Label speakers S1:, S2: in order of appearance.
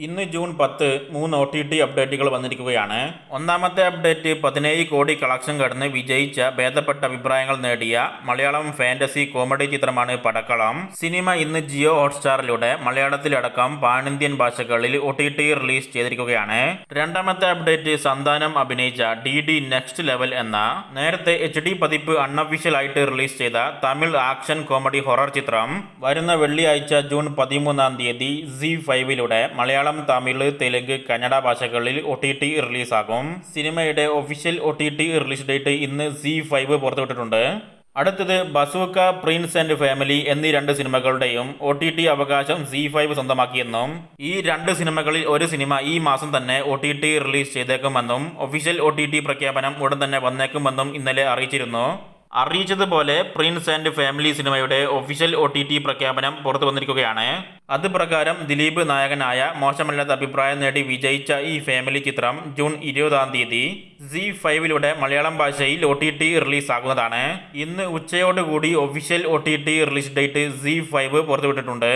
S1: ഇന്ന് ജൂൺ 10 മൂന്ന് OTT അപ്ഡേറ്റുകൾ വന്നിരിക്കുകയാണ്. ഒന്നാമത്തെ അപ്ഡേറ്റ് 17 കോടി കളക്ഷൻ കടന്ന് വിജയിച്ച ഭേദപ്പെട്ട അഭിപ്രായങ്ങൾ നേടിയ മലയാളം ഫാന്റസി കോമഡി ചിത്രമാണ് പടക്കളം. സിനിമ ഇന്ന് ജിയോ ഹോട്ട്സ്റ്റാറിലൂടെ മലയാളത്തിലടക്കം പാനിന്ത്യൻ ഭാഷകളിൽ OTT റിലീസ് ചെയ്തിരിക്കുകയാണ്. രണ്ടാമത്തെ അപ്ഡേറ്റ് സന്താനം അഭിനയിച്ച DD നെക്സ്റ്റ് ലെവൽ എന്ന നേരത്തെ HD പതിപ്പ് അൺഒഫീഷ്യൽ ആയിട്ട് റിലീസ് ചെയ്ത തമിഴ് ആക്ഷൻ കോമഡി ഹൊറർ ചിത്രം വരുന്ന വെള്ളിയാഴ്ച ജൂൺ 13 തീയതി ZEE5 മലയാളം, തമിഴ്, തെലുങ്ക്, കന്നഡ ഭാഷകളിൽ OTT റിലീസാകും. സിനിമയുടെ ഒഫീഷ്യൽ OTT റിലീസ് ഡേറ്റ് ഇന്ന് ZEE5 പുറത്തുവിട്ടിട്ടുണ്ട്. അടുത്തത് ബസൂക്ക, പ്രിൻസ് ആൻഡ് ഫാമിലി എന്നീ രണ്ട് സിനിമകളുടെയും OTT അവകാശം ZEE5 സ്വന്തമാക്കിയെന്നും ഈ രണ്ട് സിനിമകളിൽ ഒരു സിനിമ ഈ മാസം തന്നെ OTT റിലീസ് ചെയ്തേക്കുമെന്നും ഒഫീഷ്യൽ OTT പ്രഖ്യാപനം ഉടൻ തന്നെ വന്നേക്കുമെന്നും ഇന്നലെ അറിയിച്ചിരുന്നു. അറിയിച്ചതുപോലെ പ്രിൻസ് ആൻഡ് ഫാമിലി സിനിമയുടെ ഒഫീഷ്യൽ OTT പ്രഖ്യാപനം പുറത്തു വന്നിരിക്കുകയാണ്. അത് പ്രകാരം ദിലീപ് നായകനായ മോശമല്ലാത്ത അഭിപ്രായം നേടി വിജയിച്ച ഈ ഫാമിലി ചിത്രം ജൂൺ 20 തീയതി ZEE5 മലയാളം ഭാഷയിൽ OTT റിലീസാകുന്നതാണ്. ഇന്ന് ഉച്ചയോടുകൂടി official OTT release date ZEE5 പുറത്തുവിട്ടിട്ടുണ്ട്.